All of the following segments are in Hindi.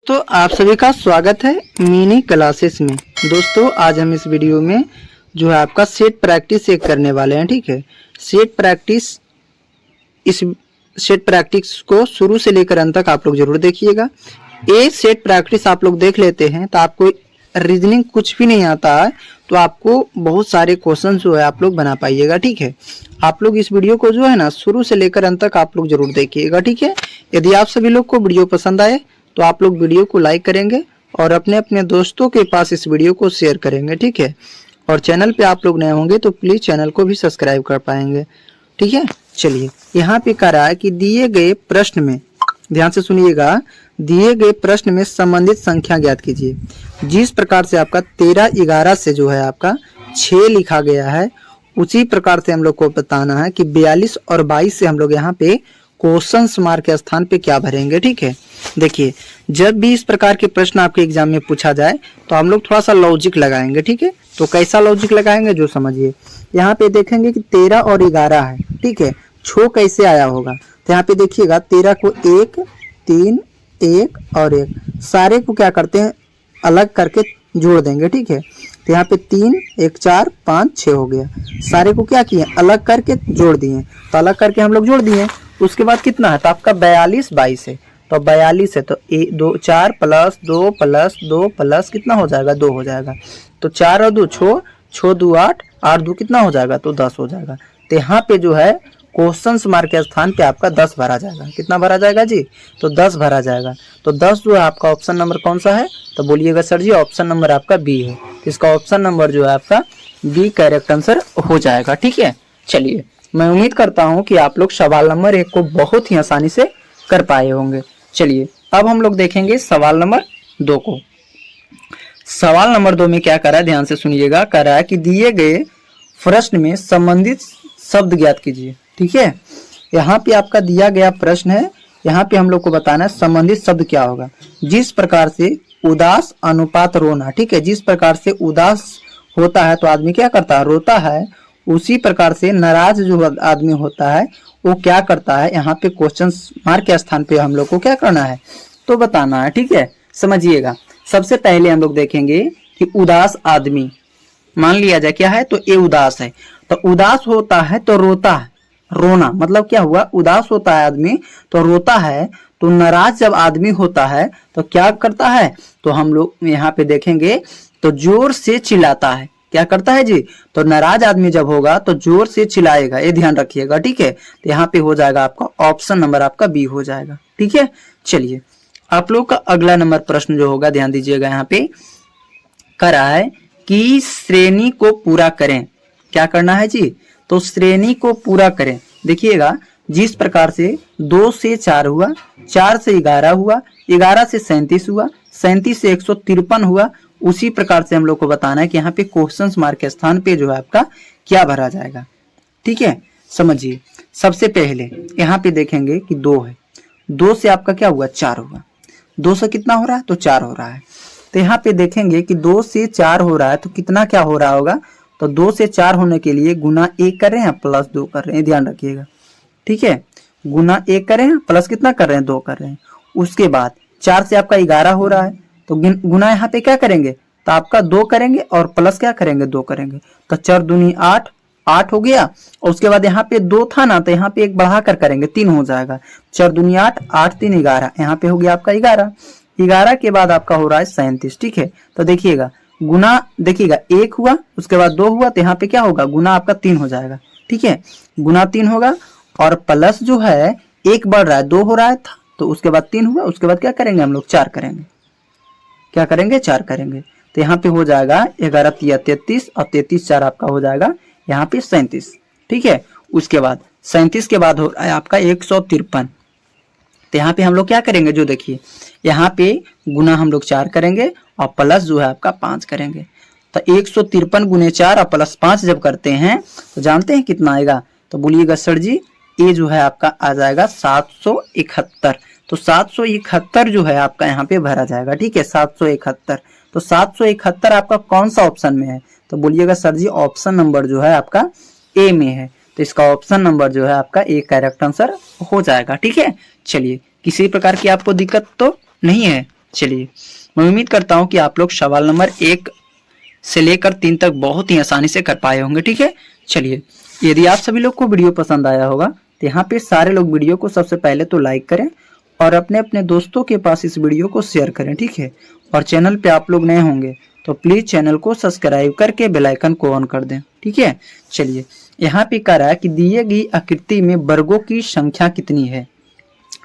तो आप सभी का स्वागत है मिनी क्लासेस में। दोस्तों आज हम इस वीडियो में जो है आपका सेट प्रैक्टिस एक करने वाले हैं। ठीक है, इस सेट प्रैक्टिस को शुरू से लेकर अंत तक आप लोग जरूर देखिएगा। ये सेट प्रैक्टिस आप लोग देख लेते हैं तो आपको रीजनिंग कुछ भी नहीं आता है तो आपको बहुत सारे क्वेश्चन जो है आप लोग बना पाइएगा। ठीक है, आप लोग इस वीडियो को जो है ना शुरू से लेकर अंत तक आप लोग जरूर देखिएगा। ठीक है, यदि आप सभी लोग को वीडियो पसंद आए तो आप लोग वीडियो को लाइक करेंगे और अपने अपने दोस्तों के पास इस वीडियो को शेयर करेंगे। ठीक है, और चैनल पे आप लोग नए होंगे तो प्लीज चैनल को भी सब्सक्राइब कर पाएंगे। ठीक है, चलिए यहाँ पे कह रहा है कि दिए गए प्रश्न में, ध्यान से सुनिएगा, दिए गए प्रश्न में संबंधित संख्या ज्ञात कीजिए। जिस प्रकार से आपका 13-11 से जो है आपका 6 लिखा गया है उसी प्रकार से हम लोग को बताना है कि 42 और 22 से हम लोग यहाँ पे क्वेश्चन मार्क के स्थान पे क्या भरेंगे। ठीक है, देखिए जब भी इस प्रकार के प्रश्न आपके एग्जाम में पूछा जाए तो हम लोग थोड़ा सा लॉजिक लगाएंगे। ठीक है, तो कैसा लॉजिक लगाएंगे जो समझिए। यहाँ पे देखेंगे कि 13 और 11 है। ठीक है, छो कैसे आया होगा तो यहाँ पे देखिएगा 13 को 1, 3, 1 और 1 सारे को क्या करते हैं अलग करके जोड़ देंगे। ठीक है, तो यहाँ पे 3, 1, 4, 5, 6 हो गया। सारे को क्या किए अलग करके जोड़ दिए, तो अलग करके हम लोग जोड़ दिए। उसके बाद कितना है तो आपका 42 22 है, तो 42 है तो 2 4 प्लस 2 प्लस 2 प्लस कितना हो जाएगा 2 हो जाएगा। तो 4 और 2 छो 2 8 8 2 कितना हो जाएगा तो 10 हो जाएगा। तो यहाँ पे जो है क्वेश्चन मार्क के स्थान पे आपका 10 भरा जाएगा। कितना भरा जाएगा जी तो 10 भरा जाएगा। तो 10 जो है आपका ऑप्शन नंबर कौन सा है तो बोलिएगा सर जी ऑप्शन नंबर आपका बी है। इसका ऑप्शन नंबर जो है आपका बी करेक्ट आंसर हो जाएगा। ठीक है, चलिए मैं उम्मीद करता हूं कि आप लोग सवाल नंबर 1 को बहुत ही आसानी से कर पाए होंगे। चलिए अब हम लोग देखेंगे सवाल नंबर 2 को। सवाल नंबर 2 में क्या कर रहा है ध्यान से सुनिएगा। कह रहा है कि दिए गए प्रश्न में संबंधित शब्द ज्ञात कीजिए। ठीक है, यहाँ पे आपका दिया गया प्रश्न है, यहाँ पे हम लोग को बताना है संबंधित शब्द क्या होगा। जिस प्रकार से उदास अनुपात रोना, ठीक है, जिस प्रकार से उदास होता है तो आदमी क्या करता है रोता है, उसी प्रकार से नाराज जो आदमी होता है वो क्या करता है। यहाँ पे क्वेश्चन मार्क के स्थान पे हम लोग को क्या करना है तो बताना है। ठीक है, समझिएगा। सबसे पहले हम लोग देखेंगे कि उदास आदमी मान लिया जाए क्या है तो ये उदास है, तो उदास होता है तो रोता है। रोना मतलब क्या हुआ उदास होता है आदमी तो रोता है। तो नाराज जब आदमी होता है तो क्या करता है तो हम लोग यहाँ पे देखेंगे तो जोर से चिल्लाता है। क्या करता है जी तो नाराज आदमी जब होगा तो जोर से चिल्लाएगा, ये ध्यान रखिएगा। ठीक है, तो यहाँ पे हो जाएगा आपका ऑप्शन नंबर आपका बी हो जाएगा। ठीक है, चलिए आप लोग का अगला नंबर प्रश्न जो होगा ध्यान दीजिएगा। यहाँ पे कह रहा है कि श्रेणी को पूरा करें। क्या करना है जी तो श्रेणी को पूरा करें। देखिएगा जिस प्रकार से 2 से 4 हुआ, 4 से 11 हुआ, 11 से 37 हुआ, 37 से 153 हुआ, उसी प्रकार से हम लोग को बताना है कि यहाँ पे क्वेश्चन मार्क के स्थान पे जो है आपका क्या भरा जाएगा। ठीक है, समझिए। सबसे पहले यहाँ पे देखेंगे कि 2 है, 2 से आपका क्या हुआ 4 हुआ, 2 से कितना हो रहा है तो 4 हो रहा है। तो यहाँ पे देखेंगे कि 2 से 4 हो रहा है तो कितना क्या हो रहा होगा तो 2 से 4 होने के लिए गुना 1 कर रहे हैं प्लस 2 कर रहे हैं, ध्यान रखिएगा। ठीक है, गुना 1 कर रहे हैं प्लस कितना कर रहे हैं 2 कर रहे हैं। उसके बाद 4 से आपका 11 हो रहा है तो गुना यहाँ पे क्या करेंगे तो आपका 2 करेंगे और प्लस क्या करेंगे 2 करेंगे। तो 4 दूनी 8 8 हो गया। और उसके बाद यहाँ पे 2 था ना तो यहाँ पे 1 बढ़ा कर करेंगे 3 हो जाएगा। 4 दूनी 8 8 3 11, यहाँ पे हो गया आपका 11। 11 के बाद आपका हो रहा है 37। ठीक है, तो देखिएगा गुना देखिएगा 1 हुआ उसके बाद 2 हुआ तो यहाँ पे क्या होगा गुना आपका 3 हो जाएगा। ठीक है, गुना 3 होगा और प्लस जो है 1 बढ़ रहा है 2 हो रहा है था तो उसके बाद 3 हुआ। उसके बाद क्या करेंगे हम लोग 4 करेंगे। क्या करेंगे 4 करेंगे तो यहाँ पे हो जाएगा 11 3 33 और 33 4 आपका हो जाएगा यहाँ पे 37। ठीक है, उसके बाद 37 के बाद हो रहा है आपका 153। तो यहाँ पे हम लोग क्या करेंगे जो देखिए यहाँ पे गुना हम लोग 4 करेंगे और प्लस जो है आपका 5 करेंगे। तो 153 गुने 4 और प्लस 5 जब करते हैं तो जानते हैं कितना आएगा तो बोलिएगा सर जी ये जो है आपका आ जाएगा 771। तो 771 जो है आपका यहाँ पे भरा जाएगा। ठीक है, 771। तो 771 आपका कौन सा ऑप्शन में है तो बोलिएगा सर जी ऑप्शन नंबर जो है आपका ए में है। तो इसका ऑप्शन नंबर जो है आपका ए करेक्ट आंसर हो जाएगा। ठीक है, चलिए किसी प्रकार की आपको दिक्कत तो नहीं है चलिए, मैं उम्मीद करता हूं कि आप लोग सवाल नंबर 1 से लेकर 3 तक बहुत ही आसानी से कर पाए होंगे। ठीक है, चलिए, यदि आप सभी लोग को वीडियो पसंद आया होगा तो यहाँ पे सारे लोग वीडियो को सबसे पहले तो लाइक करें और अपने अपने दोस्तों के पास इस वीडियो को शेयर करें। ठीक है, और चैनल पे आप लोग नए होंगे तो प्लीज चैनल को सब्सक्राइब करके बेल आइकन को ऑन कर दें। ठीक है, चलिए, यहाँ पे कह रहा है कि दिए गई आकृति में वर्गों की संख्या कितनी है।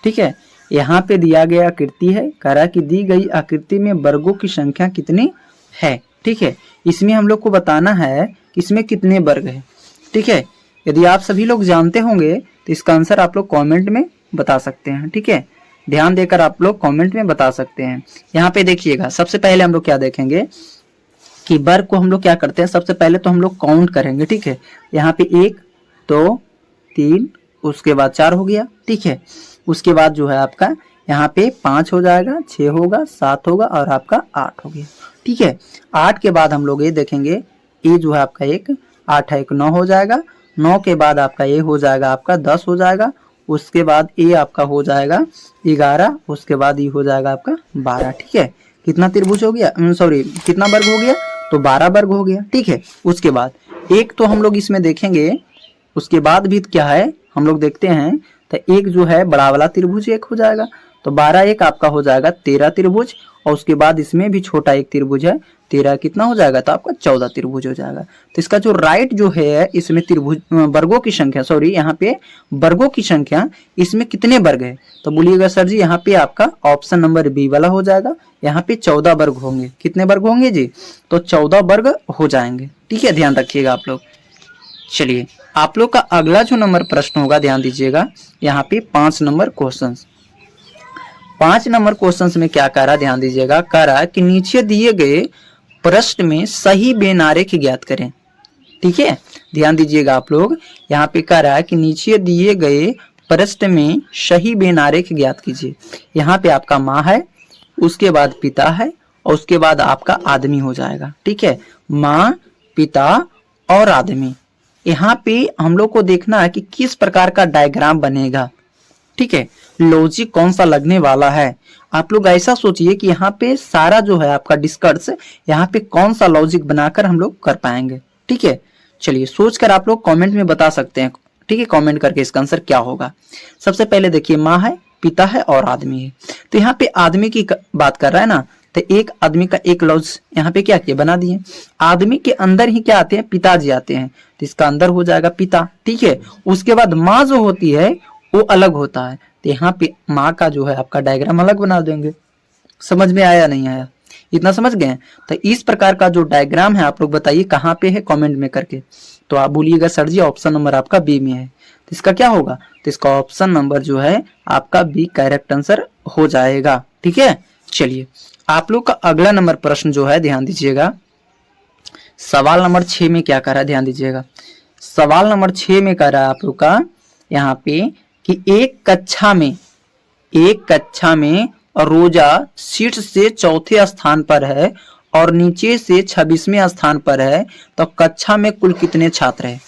ठीक है, यहाँ पे दिया गया आकृति है, कह रहा है कि दी गई आकृति में वर्गों की संख्या कितनी है। ठीक है, इसमें हम लोग को बताना है कि इसमें कितने वर्ग है। ठीक है, यदि आप सभी लोग जानते होंगे तो इसका आंसर आप लोग कमेंट में बता सकते हैं। ठीक है, ध्यान देकर आप लोग कमेंट में बता सकते हैं। यहाँ पे देखिएगा, सबसे पहले हम लोग क्या देखेंगे कि वर्ग को हम लोग क्या करते हैं, सबसे पहले तो हम लोग काउंट करेंगे। ठीक है, यहाँ पे 1 2 3 उसके बाद 4 हो गया। ठीक है, उसके बाद जो है आपका यहाँ पे 5 हो जाएगा, 6 होगा, 7 होगा और आपका 8 हो गया। ठीक है, 8 के बाद हम लोग ये देखेंगे, ये जो है आपका 1 8 है 1 9 हो जाएगा। 9 के बाद आपका ये हो जाएगा आपका 10 हो जाएगा। उसके बाद ये आपका हो जाएगा 11, उसके बाद ये हो जाएगा आपका 12। ठीक है, कितना त्रिभुज हो गया, सॉरी कितना वर्ग हो गया, तो 12 वर्ग हो गया। ठीक है, उसके बाद एक तो हम लोग इसमें देखेंगे, उसके बाद भी क्या है हम लोग देखते हैं, तो एक जो है बड़ा वाला त्रिभुज 1 हो जाएगा, तो 12 1 आपका हो जाएगा 13 त्रिभुज। और उसके बाद इसमें भी छोटा एक त्रिभुज है, 13 कितना हो जाएगा, तो आपका 14 त्रिभुज हो जाएगा। तो इसका जो राइट जो है इसमें त्रिभुज वर्गों की संख्या, सॉरी यहाँ पे वर्गों की संख्या, इसमें कितने वर्ग है, तो बोलिएगा सर जी यहाँ पे आपका ऑप्शन नंबर बी वाला हो जाएगा। यहाँ पे 14 वर्ग होंगे। कितने वर्ग होंगे जी, तो 14 वर्ग हो जाएंगे। ठीक है, ध्यान रखिएगा आप लोग। चलिए, आप लोग का अगला जो नंबर प्रश्न होगा, ध्यान दीजिएगा, यहाँ पे 5 नंबर क्वेश्चन। 5 नंबर क्वेश्चन में क्या कह रहा है, ध्यान दीजिएगा, कह रहा है कि नीचे दिए गए प्रश्न में सही बेनारेख ज्ञात करें। ठीक है, ध्यान दीजिएगा आप लोग, यहाँ पे कह रहा है कि नीचे दिए गए प्रश्न में सही बेनारेख ज्ञात कीजिए। यहाँ पे आपका माँ है, उसके बाद पिता है और उसके बाद आपका आदमी हो जाएगा। ठीक है, माँ, पिता और आदमी। यहाँ पे हम लोग को देखना है कि किस प्रकार का डायग्राम बनेगा। ठीक है, लॉजिक कौन सा लगने वाला है। आप लोग ऐसा सोचिए कि यहाँ पे सारा जो है आपका डिस्कस, यहाँ पे कौन सा लॉजिक बनाकर हम लोग कर पाएंगे। ठीक है, चलिए सोचकर आप लोग कमेंट में बता सकते हैं। ठीक है, कमेंट करके इसका आंसर क्या होगा। सबसे पहले देखिए, माँ है, पिता है और आदमी है। तो यहाँ पे आदमी की बात कर रहा है ना, तो एक आदमी का एक लॉज यहाँ पे क्या किया, बना दिए। आदमी के अंदर ही क्या आते हैं, पिताजी आते हैं, तो इसका अंदर हो जाएगा पिता। ठीक है, उसके बाद माँ जो होती है वो अलग होता है, तो यहाँ पे माँ का जो है आपका डायग्राम अलग बना देंगे। समझ में आया नहीं आया, इतना समझ गए। तो इस प्रकार का जो डायग्राम है आप लोग बताइए कहाँ पे है, कमेंट में करके। तो आप बोलिएगा सर जी ऑप्शन नंबर आपका बी में है, तो इसका क्या होगा, तो इसका ऑप्शन नंबर जो है आपका बी करेक्ट आंसर हो जाएगा। ठीक है, चलिए, आप लोग का अगला नंबर प्रश्न जो है, ध्यान दीजिएगा, सवाल नंबर 6 में क्या कर रहा है, ध्यान दीजिएगा। सवाल नंबर 6 में कह रहा है आप लोग का यहाँ पे कि एक कक्षा में रोजा शीर्ष से चौथे स्थान पर है और नीचे से 26वें स्थान पर है, तो कक्षा में कुल कितने छात्र हैं।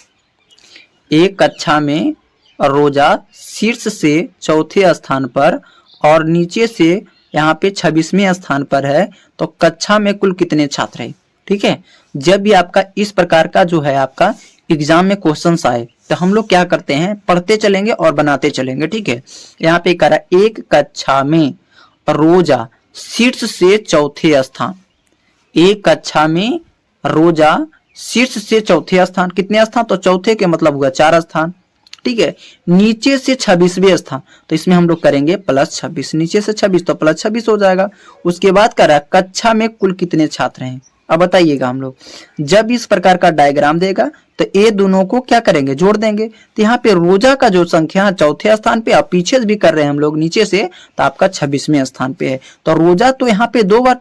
एक कक्षा में रोजा शीर्ष से चौथे स्थान पर और नीचे से यहाँ पे 26वें स्थान पर है, तो कक्षा में कुल कितने छात्र हैं। ठीक है, जब भी आपका इस प्रकार का जो है आपका एग्जाम में क्वेश्चंस आए तो हम लोग क्या करते हैं, पढ़ते चलेंगे और बनाते चलेंगे। ठीक है, यहाँ पे कह रहा है एक कक्षा में रोजा शीर्ष से चौथे स्थान। एक कक्षा में रोजा शीर्ष से चौथे स्थान, कितने स्थान, तो चौथे के मतलब हुआ 4 स्थान। ठीक है, नीचे से 26वें स्थान, तो इसमें हम लोग करेंगे +26, नीचे से 26 तो +26 हो जाएगा। उसके बाद कह रहा है कक्षा में कुल कितने छात्र हैं। अब बताइएगा, हम लोग जब इस प्रकार का डायग्राम देगा तो ये दोनों को क्या करेंगे, जोड़ देंगे। तो यहाँ पे रोजा का जो संख्या है चौथे स्थान पे, आप पीछे भी कर रहे हैं हम लोग नीचे से, तो आपका 26वें स्थान पे है, तो रोजा तो यहाँ पे 2 बार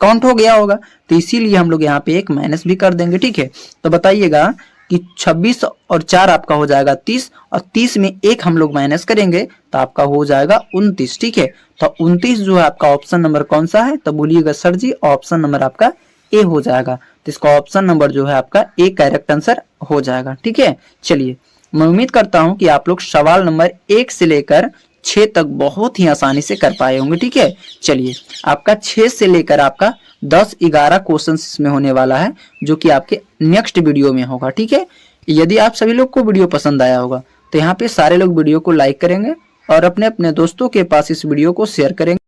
काउंट हो गया होगा, तो इसीलिए हम लोग यहाँ पे एक माइनस भी कर देंगे। ठीक है, तो बताइएगा कि 26 और 4 आपका हो जाएगा 30 और 30 में 1 हम लोग माइनस करेंगे तो आपका हो जाएगा 29। ठीक है, तो 29 जो है आपका ऑप्शन नंबर कौन सा है, तो बोलिएगा सर जी ऑप्शन नंबर आपका ए हो जाएगा। तो इसका ऑप्शन नंबर जो है आपका ए करेक्ट आंसर हो जाएगा। ठीक है, चलिए मैं उम्मीद करता हूं कि आप लोग सवाल नंबर 1 से लेकर 6 तक बहुत ही आसानी से कर पाए होंगे। ठीक है, चलिए आपका 6 से लेकर आपका 10-11 क्वेश्चन इसमें होने वाला है, जो कि आपके नेक्स्ट वीडियो में होगा। ठीक है, यदि आप सभी लोग को वीडियो पसंद आया होगा तो यहाँ पे सारे लोग वीडियो को लाइक करेंगे और अपने अपने दोस्तों के पास इस वीडियो को शेयर करेंगे।